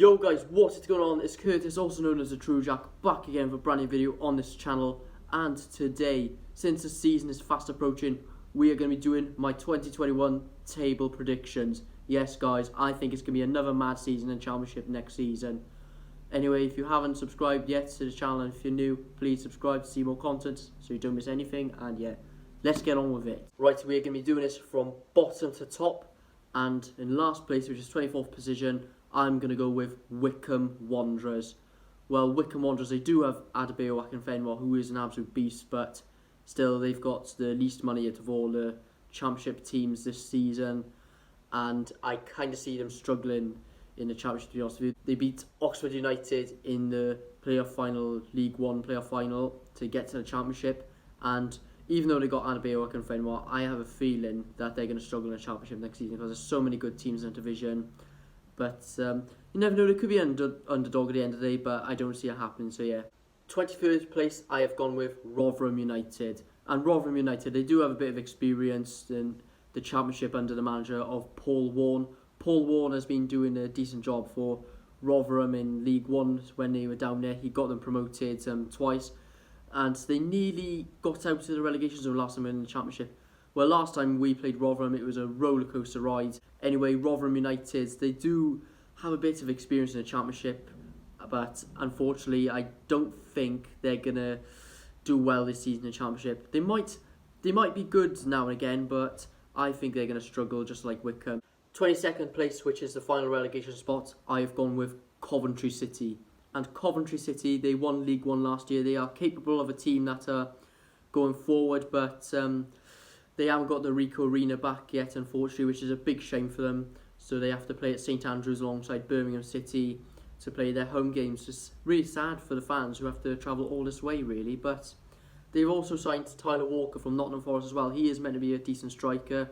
Yo guys, what is going on? It's Curtis, also known as the True Jack, back again for a brand new video on this channel. And today, since the season is fast approaching, we are going to be doing my 2021 table predictions. Yes guys, I think it's going to be another mad season in Championship next season. Anyway, if you haven't subscribed yet to the channel, and if you're new, please subscribe to see more content so you don't miss anything. And yeah, let's get on with it. Right, we're going to be doing this from bottom to top. And in last place, which is 24th position, I'm going to go with Wycombe Wanderers. Well, Wycombe Wanderers, they do have Adebayo Akinfenwa, who is an absolute beast, but still they've got the least money out of all the Championship teams this season, and I kind of see them struggling in the Championship, to be honest with you. They beat Oxford United in the playoff final, League One playoff final, to get to the Championship, and even though they got Adebayo Akinfenwa, I have a feeling that they're going to struggle in the Championship next season because there's so many good teams in the division. But you never know, they could be underdog at the end of the day, but I don't see it happening, so yeah. 23rd place, I have gone with Rotherham United. And Rotherham United, they do have a bit of experience in the Championship under the manager of Paul Warne. Paul Warne has been doing a decent job for Rotherham in League One when they were down there. He got them promoted twice, and they nearly got out to the relegation zone last time in the Championship. Well, last time we played Rotherham, it was a rollercoaster ride. Anyway, Rotherham United, they do have a bit of experience in the Championship, but unfortunately, I don't think they're gonna do well this season in the Championship. They might be good now and again, but I think they're gonna struggle just like Wycombe. 22nd place, which is the final relegation spot, I have gone with Coventry City. And Coventry City, they won League One last year. They are capable of a team that are going forward, but they haven't got the Ricoh Arena back yet, unfortunately, which is a big shame for them. So they have to play at St Andrews alongside Birmingham City to play their home games. It's really sad for the fans who have to travel all this way, really. But they've also signed Tyler Walker from Nottingham Forest as well. He is meant to be a decent striker.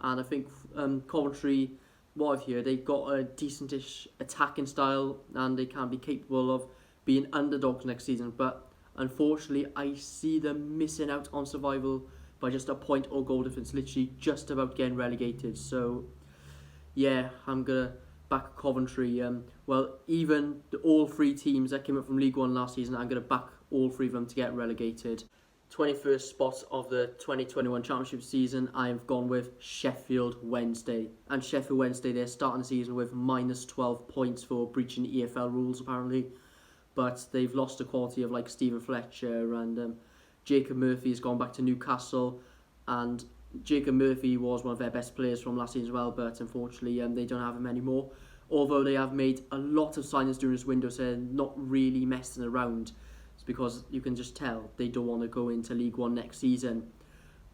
And I think Coventry, what I've heard, they've got a decentish attacking style and they can be capable of being underdogs next season. But unfortunately, I see them missing out on survival by just a point or goal difference, literally just about getting relegated. So yeah, I'm going to back Coventry. Well, even all three teams that came up from League One last season, I'm going to back all three of them to get relegated. 21st spot of the 2021 Championship season, I have gone with Sheffield Wednesday. And Sheffield Wednesday, they're starting the season with minus 12 points for breaching EFL rules, apparently. But they've lost the quality of like Stephen Fletcher, and Jacob Murphy has gone back to Newcastle, and Jacob Murphy was one of their best players from last season as well, but unfortunately they don't have him anymore. Although they have made a lot of signings during this window, so they're not really messing around. It's because you can just tell they don't want to go into League One next season.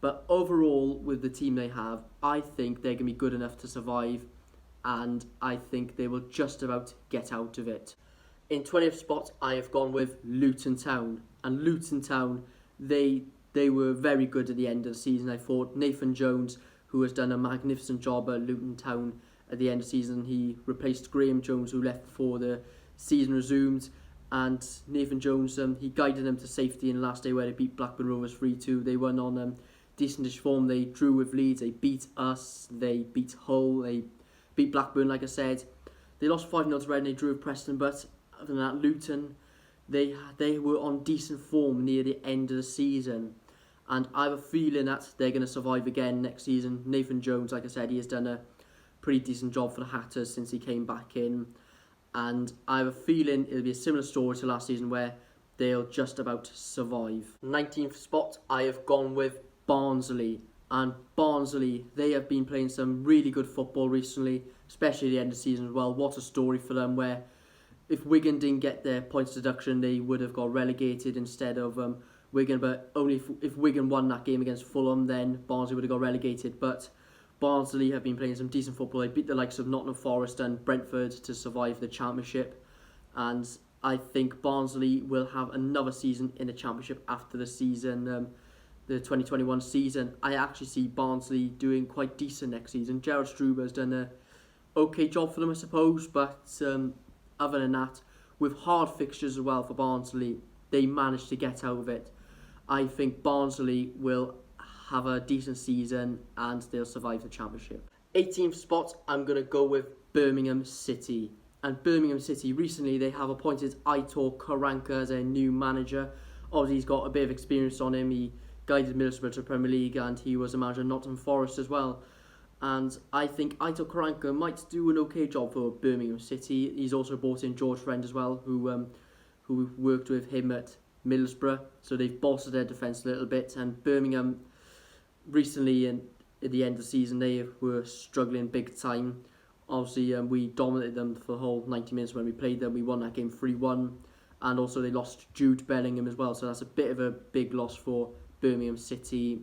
But overall, with the team they have, I think they're going to be good enough to survive, and I think they will just about get out of it. In 20th spot, I have gone with Luton Town. And Luton Town, they were very good at the end of the season. I thought Nathan Jones, who has done a magnificent job at Luton Town at the end of the season, he replaced Graham Jones, who left before the season resumed. And Nathan Jones, he guided them to safety in the last day where they beat Blackburn Rovers 3-2. They won on decentish form. They drew with Leeds. They beat us. They beat Hull. They beat Blackburn, like I said. They lost 5-0 to Reading. They drew with Preston. But other than that, Luton, they were on decent form near the end of the season. And I have a feeling that they're going to survive again next season. Nathan Jones, like I said, he has done a pretty decent job for the Hatters since he came back in. And I have a feeling it'll be a similar story to last season where they'll just about survive. 19th spot, I have gone with Barnsley. And Barnsley, they have been playing some really good football recently, especially at the end of the season as well. What a story for them, where if Wigan didn't get their points deduction, they would have got relegated instead of Wigan, but only if Wigan won that game against Fulham, then Barnsley would have got relegated. But Barnsley have been playing some decent football. They beat the likes of Nottingham Forest and Brentford to survive the Championship, and I think Barnsley will have another season in the Championship after the season, the 2021 season. I actually see Barnsley doing quite decent next season. Gerard Struber has done a okay job for them, I suppose, but other than that, with hard fixtures as well for Barnsley, they managed to get out of it. I think Barnsley will have a decent season and they'll survive the Championship. 18th spot, I'm going to go with Birmingham City. And Birmingham City, recently they have appointed Aitor Karanka as their new manager. Obviously he's got a bit of experience on him. He guided Middlesbrough to the Premier League and he was a manager at Nottingham Forest as well. And I think Aitor Karanka might do an okay job for Birmingham City. He's also brought in George Friend as well, who worked with him at Middlesbrough. So they've bolstered their defence a little bit. And Birmingham recently, at the end of the season, they were struggling big time. Obviously, we dominated them for the whole 90 minutes when we played them. We won that game 3-1. And also they lost Jude Bellingham as well. So that's a bit of a big loss for Birmingham City.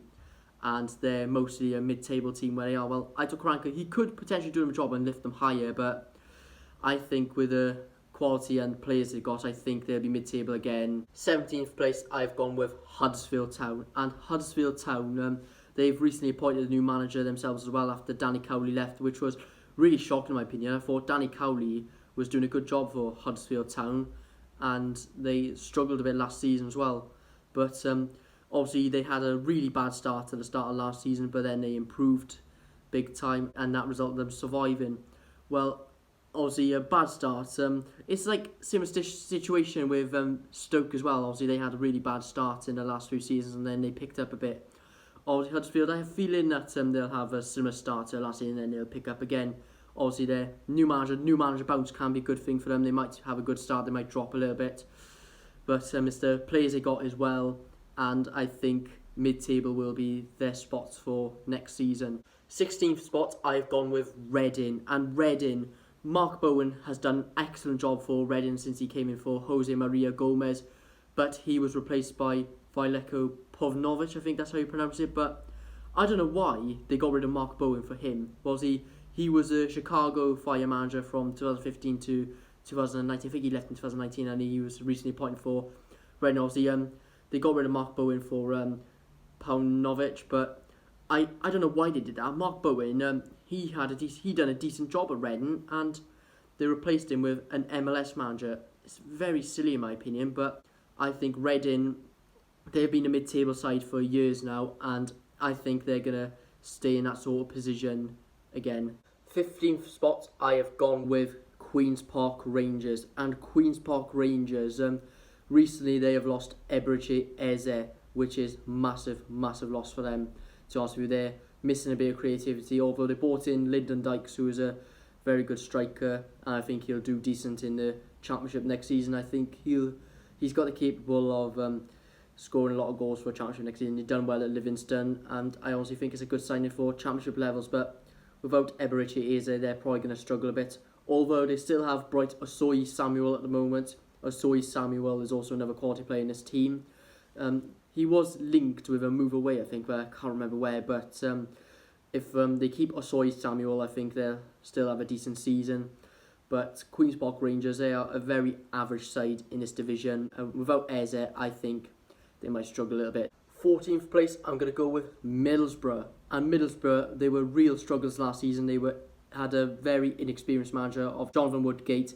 And they're mostly a mid-table team where they are. Well, Aitor Karanka, he could potentially do them a job and lift them higher, but I think with the quality and players they've got, I think they'll be mid-table again. 17th place, I've gone with Huddersfield Town. And Huddersfield Town, they've recently appointed a new manager themselves as well after Danny Cowley left, which was really shocking in my opinion. I thought Danny Cowley was doing a good job for Huddersfield Town, and they struggled a bit last season as well. But obviously, they had a really bad start to the start of last season, but then they improved big time, and that resulted in them surviving. Well, obviously, a bad start. It's like similar situation with Stoke as well. Obviously, they had a really bad start in the last few seasons, and then they picked up a bit. Obviously, Huddersfield, I have a feeling that they'll have a similar start to last season, and then they'll pick up again. Obviously, their new manager bounce can be a good thing for them. They might have a good start, they might drop a little bit. But it's the players they got as well. And I think mid-table will be their spots for next season. 16th spot, I've gone with Reading. And Reading, Mark Bowen has done an excellent job for Reading since he came in for Jose Maria Gomez. But he was replaced by Vilecko Povnovic, I think that's how you pronounce it. But I don't know why they got rid of Mark Bowen for him. Was he was a Chicago Fire manager from 2015 to 2019. I think he left in 2019 and he was recently appointed for Reading. Obviously, they got rid of Mark Bowen for Paunovic, but I don't know why they did that. Mark Bowen, he done a decent job at Reading, and they replaced him with an MLS manager. It's very silly in my opinion, but I think Reading, they've been a mid-table side for years now, and I think they're gonna stay in that sort of position again. 15th spot, I have gone with Queen's Park Rangers, and Queen's Park Rangers. Recently, they have lost Eberechi Eze, which is massive loss for them. To be honest with you, they're missing a bit of creativity. Although they brought in Lyndon Dykes, who is a very good striker, and I think he'll do decent in the Championship next season. I think he's got the capable of scoring a lot of goals for a Championship next season. He's done well at Livingston, and I honestly think it's a good signing for Championship levels. But without Eberechi Eze, they're probably going to struggle a bit. Although they still have Bright Osoyi Samuel at the moment. Osoyi Samuel is also another quality player in this team. He was linked with a move away, I think, but I can't remember where. But if they keep Osoyi Samuel, I think they'll still have a decent season. But Queen's Park Rangers, they are a very average side in this division. Without Eze, I think they might struggle a little bit. 14th place, I'm going to go with Middlesbrough. And Middlesbrough, they were real struggles last season. They had a very inexperienced manager of Jonathan Woodgate.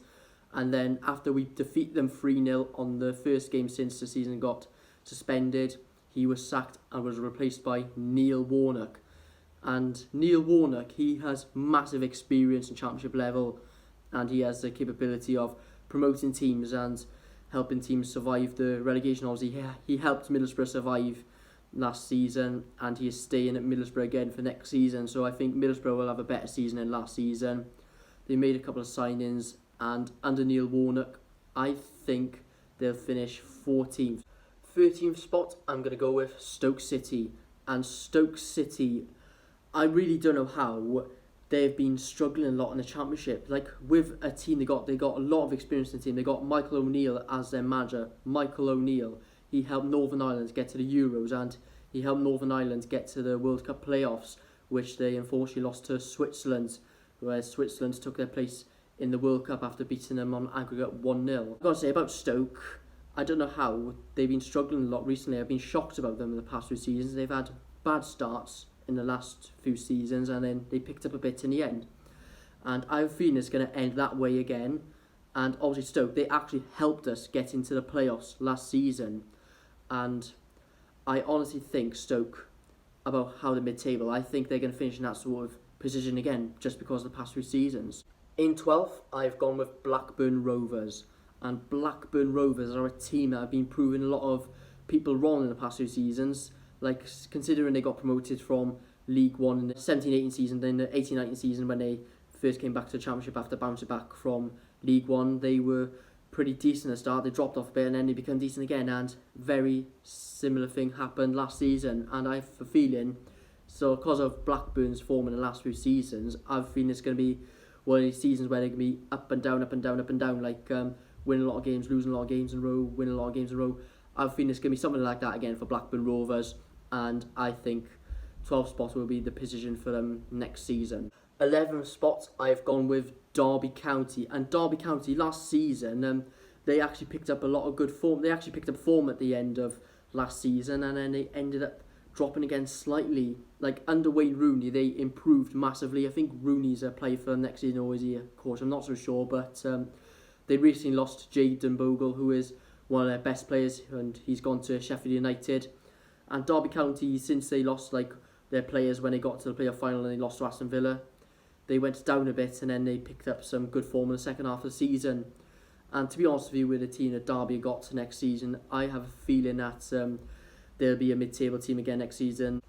And then after we defeat them 3-0 on the first game since the season got suspended, he was sacked and was replaced by Neil Warnock. And Neil Warnock, he has massive experience in Championship level, and he has the capability of promoting teams and helping teams survive the relegation. Obviously, he helped Middlesbrough survive last season, and he is staying at Middlesbrough again for next season. So I think Middlesbrough will have a better season than last season. They made a couple of signings, and under Neil Warnock, I think they'll finish 14th. 13th spot, I'm going to go with Stoke City. And Stoke City, I really don't know how they've been struggling a lot in the Championship. Like, with a team, they got a lot of experience in the team. They got Michael O'Neill as their manager. Michael O'Neill, he helped Northern Ireland get to the Euros, and he helped Northern Ireland get to the World Cup playoffs, which they unfortunately lost to Switzerland, where Switzerland took their place in the World Cup after beating them on aggregate 1-0. I've got to say about Stoke, I don't know how they've been struggling a lot recently. I've been shocked about them in the past few seasons. They've had bad starts in the last few seasons, and then they picked up a bit in the end. And I have a feeling it's going to end that way again. And obviously Stoke, they actually helped us get into the playoffs last season. And I honestly think Stoke, about how the mid-table, I think they're going to finish in that sort of position again, just because of the past few seasons. In 12th, I've gone with Blackburn Rovers. And Blackburn Rovers are a team that have been proving a lot of people wrong in the past few seasons. Like, considering they got promoted from League One in the 17-18 season, then the 18-19 season when they first came back to the Championship after bouncing back from League One, they were pretty decent at the start. They dropped off a bit and then they became decent again, and very similar thing happened last season. And I have a feeling, so because of Blackburn's form in the last few seasons, I have a feeling it's going to be one of these seasons where they're going to be up and down, up and down, up and down, like winning a lot of games, losing a lot of games in a row, winning a lot of games in a row. I have a feeling it's going to be something like that again for Blackburn Rovers, and I think 12th spot will be the position for them next season. 11th spot, I've gone with Derby County. And Derby County last season, they actually picked up a lot of good form. They actually picked up form at the end of last season, and then they ended up dropping again slightly. Like under Wayne Rooney, they improved massively. I think Rooney's a player for them next season, or is he a coach? I'm not so sure, but they recently lost Jayden Bogle, who is one of their best players, and he's gone to Sheffield United. And Derby County, since they lost like their players when they got to the playoff final and they lost to Aston Villa, they went down a bit, and then they picked up some good form in the second half of the season. And to be honest with you, with the team that Derby got to next season, I have a feeling that they'll be a mid-table team again next season.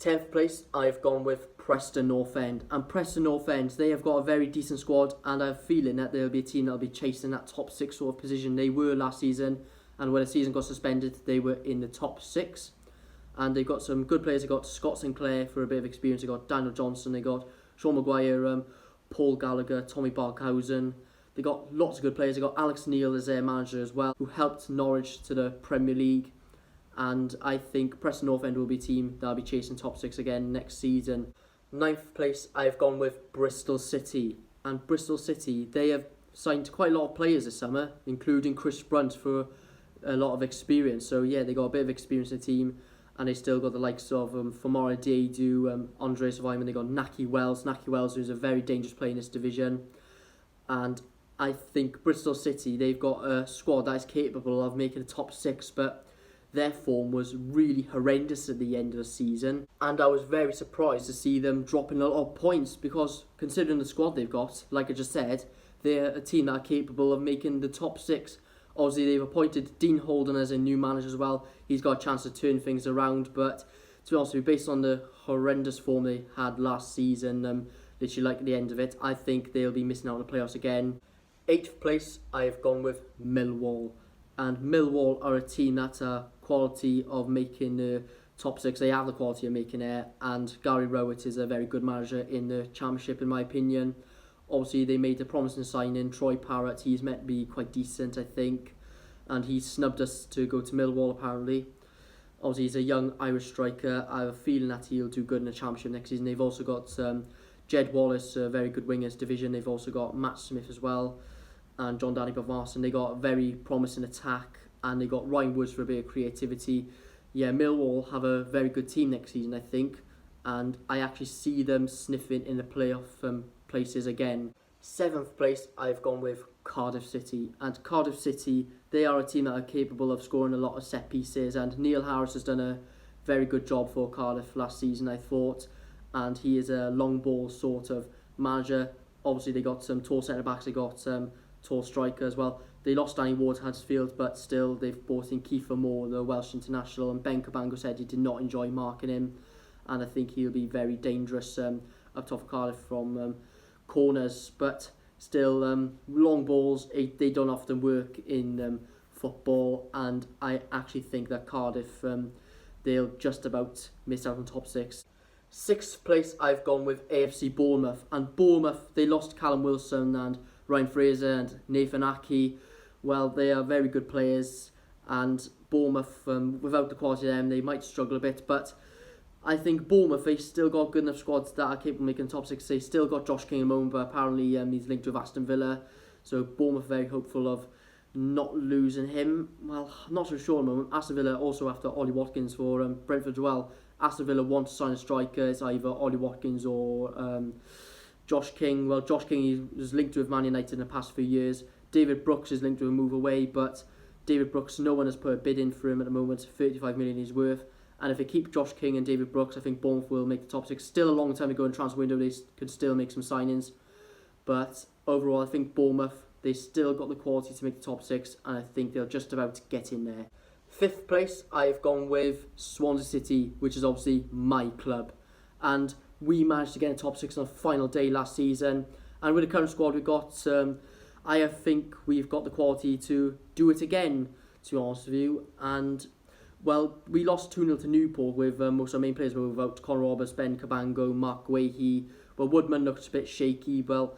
10th place, I've gone with Preston North End. And Preston North End, they have got a very decent squad, and I have a feeling that they'll be a team that'll be chasing that top 6 sort of position. They were last season, and when the season got suspended, they were in the top 6. And they've got some good players. They got Scott Sinclair for a bit of experience. They got Daniel Johnson. They got Sean Maguire, Paul Gallagher, Tommy Barkhausen. They got lots of good players. They got Alex Neil as their manager as well, who helped Norwich to the Premier League. And I think Preston North End will be a team that'll be chasing top 6 again next season. 9th place, I've gone with Bristol City. And Bristol City, they have signed quite a lot of players this summer, including Chris Brunt for a lot of experience. So yeah, they got a bit of experience in the team. And they still got the likes of Famara Diédhiou, Andreas Weimann. They got Nahki Wells, who's a very dangerous player in this division. And I think Bristol City, they've got a squad that is capable of making the top 6, but their form was really horrendous at the end of the season. And I was very surprised to see them dropping a lot of points, because considering the squad they've got, like I just said, they're a team that are capable of making the top 6. Obviously, they've appointed Dean Holden as a new manager as well. He's got a chance to turn things around, but to be honest with you, based on the horrendous form they had last season, literally like at the end of it, I think they'll be missing out on the playoffs again. 8th place, I've gone with Millwall. And Millwall are a team that are quality of making the top 6. They have the quality of making it, and Gary Rowett is a very good manager in the Championship, in my opinion. Obviously, they made a promising signing, Troy Parrott. He's meant to be quite decent, I think. And he snubbed us to go to Millwall, apparently. Obviously, he's a young Irish striker. I have a feeling that he'll do good in the Championship next season. They've also got Jed Wallace, a very good wingers division. They've also got Matt Smith as well, and John Danny Bavarsson. They got a very promising attack, and they got Ryan Woods for a bit of creativity. Yeah, Millwall have a very good team next season, I think. And I actually see them sniffing in the playoff places again. 7th place, I've gone with Cardiff City. And Cardiff City, they are a team that are capable of scoring a lot of set pieces. And Neil Harris has done a very good job for Cardiff last season, I thought. And he is a long ball sort of manager. Obviously, they got some tall centre-backs. They got tall striker as well. They lost Danny Ward to Huddersfield, but still they've brought in Kiefer Moore, the Welsh international. And Ben Cabango said he did not enjoy marking him. And I think he'll be very dangerous up top of Cardiff from corners, but still long balls, they don't often work in football, and I actually think that Cardiff, they'll just about miss out on top 6. 6th place, I've gone with AFC Bournemouth, and Bournemouth, they lost Callum Wilson and Ryan Fraser and Nathan Aki. Well, they are very good players, and Bournemouth, without the quality of them, they might struggle a bit, but I think Bournemouth, they still got good enough squads that are capable of making top 6. They still got Josh King at the moment, but apparently he's linked with Aston Villa. So Bournemouth very hopeful of not losing him. Well, I'm not so sure at the moment. Aston Villa also after Ollie Watkins for Brentford as well. Aston Villa want to sign a striker. It's either Ollie Watkins or Josh King. Well, Josh King he was linked with Man United in the past few years. David Brooks is linked to a move away, but David Brooks, no one has put a bid in for him at the moment. 35 million he's worth. And if they keep Josh King and David Brooks, I think Bournemouth will make the top 6. Still a long time to go in transfer window. They could still make some signings. But overall, I think Bournemouth, they still got the quality to make the top 6, and I think they'll just about get in there. 5th place, I've gone with Swansea City, which is obviously my club. And we managed to get in top 6 on the final day last season. And with the current squad we've got, I think we've got the quality to do it again, to be honest with you. And, well, we lost 2-0 to Newport with most of our main players were without Conor Roberts, Ben Cabango, Mark Guehi. Well, Woodman looked a bit shaky. Well,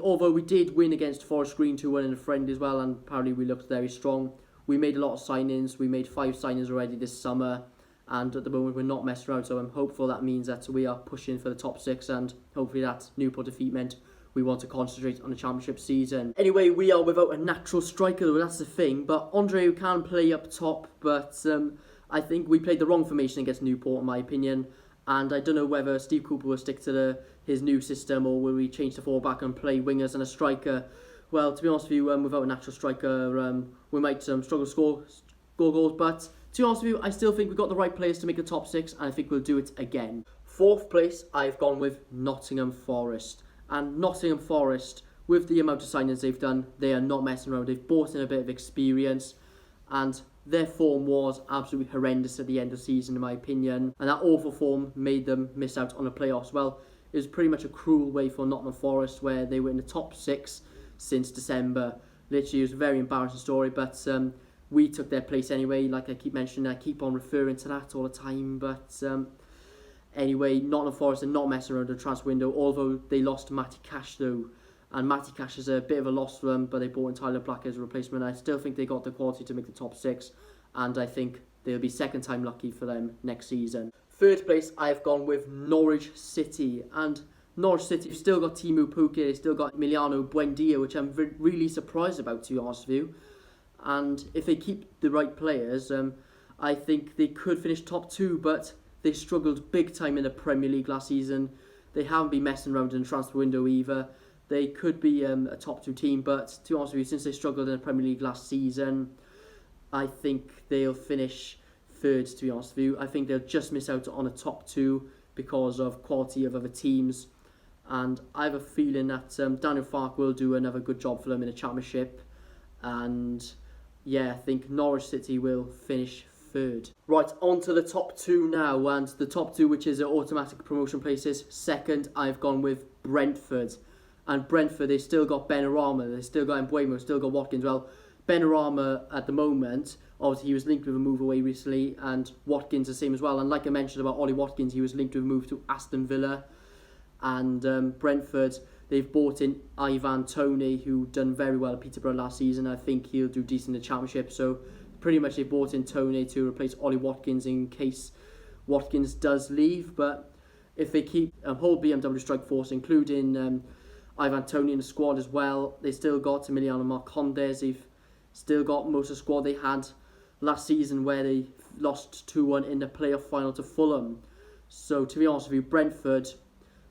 although we did win against Forest Green 2-1 in a friendly as well, and apparently we looked very strong. We made a lot of signings. We made 5 signings already this summer. And at the moment, we're not messing around. So I'm hopeful that means that we are pushing for the top 6. And hopefully that Newport defeat meant we want to concentrate on the championship season. Anyway, we are without a natural striker, though, that's the thing. But Andre can play up top. But I think we played the wrong formation against Newport, in my opinion. And I don't know whether Steve Cooper will stick to his new system, or will we change the 4-back and play wingers and a striker. Well, to be honest with you, without a natural striker, we might struggle to score goals. But to be honest with you, I still think we've got the right players to make the top 6, and I think we'll do it again. 4th place, I've gone with Nottingham Forest. And Nottingham Forest, with the amount of signings they've done, they are not messing around. They've brought in a bit of experience, and their form was absolutely horrendous at the end of the season, in my opinion. And that awful form made them miss out on the playoffs. Well, it was pretty much a cruel way for Nottingham Forest, where they were in the top 6 since December. Literally, it was a very embarrassing story, but we took their place anyway. Like I keep mentioning, I keep on referring to that all the time. But anyway, Nottingham Forest are not messing around the transfer window, although they lost Matty Cash though. And Matty Cash is a bit of a loss for them, but they brought in Tyler Black as a replacement. I still think they got the quality to make the top 6, and I think they'll be second time lucky for them next season. 3rd place, I've gone with Norwich City. And Norwich City have still got Timu Puke, they've still got Emiliano Buendia, which I'm really surprised about, to be honest with you. And if they keep the right players, I think they could finish top 2, but they struggled big time in the Premier League last season. They haven't been messing around in the transfer window either. They could be a top 2 team, but to be honest with you, since they struggled in the Premier League last season, I think they'll finish 3rd, to be honest with you. I think they'll just miss out on a top 2 because of quality of other teams. And I have a feeling that Daniel Farke will do another good job for them in the Championship. And yeah, I think Norwich City will finish 3rd. Right, on to the top 2 now. And the top 2, which is automatic promotion places. 2nd, I've gone with Brentford. And Brentford, they've still got Benrahma, they've still got Mbeumo, still got Watkins. Well, Benrahma at the moment, obviously he was linked with a move away recently, and Watkins the same as well. And like I mentioned about Ollie Watkins, he was linked with a move to Aston Villa. And Brentford, they've bought in Ivan Toney, who done very well at Peterborough last season. I think he'll do decent in the Championship. So pretty much they bought in Toney to replace Ollie Watkins in case Watkins does leave. But if they keep a whole BMW strike force, including Ivan Toney in the squad as well, they still got Emiliano Marcondes. They've still got most of the squad they had last season, where they lost 2-1 in the playoff final to Fulham. So to be honest with you, Brentford,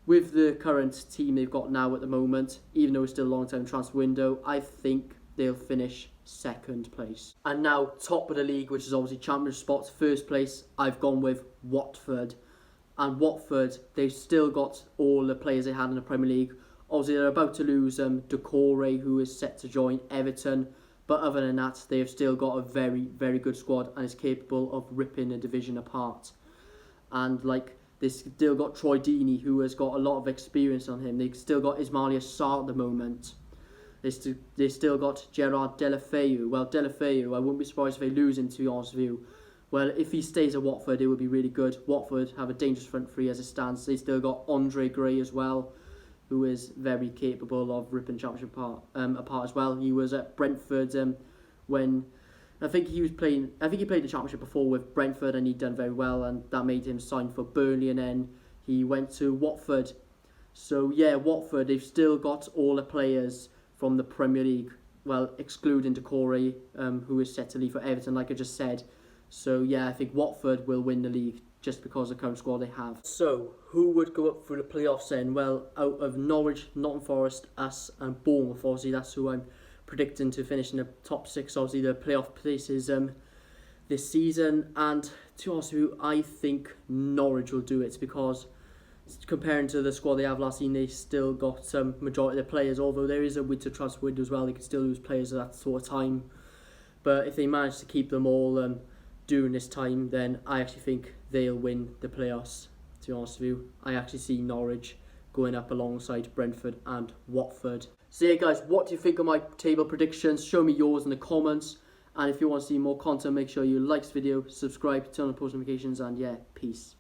with the current team they've got now at the moment, even though it's still a long-term transfer window, I think they'll finish 2nd place. And now, top of the league, which is obviously Championship spots, 1st place, I've gone with Watford. And Watford, they've still got all the players they had in the Premier League. Obviously, they're about to lose Doucouré, who is set to join Everton. But other than that, they have still got a very, very good squad and is capable of ripping a division apart. And they still got Troy Deeney, who has got a lot of experience on him. They've still got Ismaila Sarr at the moment. They still got Gerard Deulofeu. Well, Deulofeu, I wouldn't be surprised if they lose him, to be honest with you. Well, if he stays at Watford, it would be really good. Watford have a dangerous front three as it stands. They still got Andre Gray as well, who is very capable of ripping Championship apart as well. He was at Brentford when I think he played the Championship before with Brentford, and he'd done very well, and that made him sign for Burnley, and then he went to Watford. So yeah, Watford, they've still got all the players from the Premier League, well, excluding Doucouré, who is set to leave for Everton, like I just said. So yeah, I think Watford will win the league just because of the current squad they have. So, who would go up through the playoffs then? Well, out of Norwich, Nottingham Forest, us and Bournemouth, obviously that's who I'm predicting to finish in the top 6, obviously the playoff places this season. And to be honest with you, I think Norwich will do it because comparing to the squad they have last season, they still got some majority of their players, although there is a winter transfer window as well. They can still lose players at that sort of time. But if they manage to keep them all during this time, then I actually think they'll win the playoffs, to be honest with you. I actually see Norwich going up alongside Brentford and Watford. So yeah guys, what do you think of my table predictions? Show me yours in the comments. And if you want to see more content, make sure you like this video, subscribe, turn on post notifications, and yeah, peace.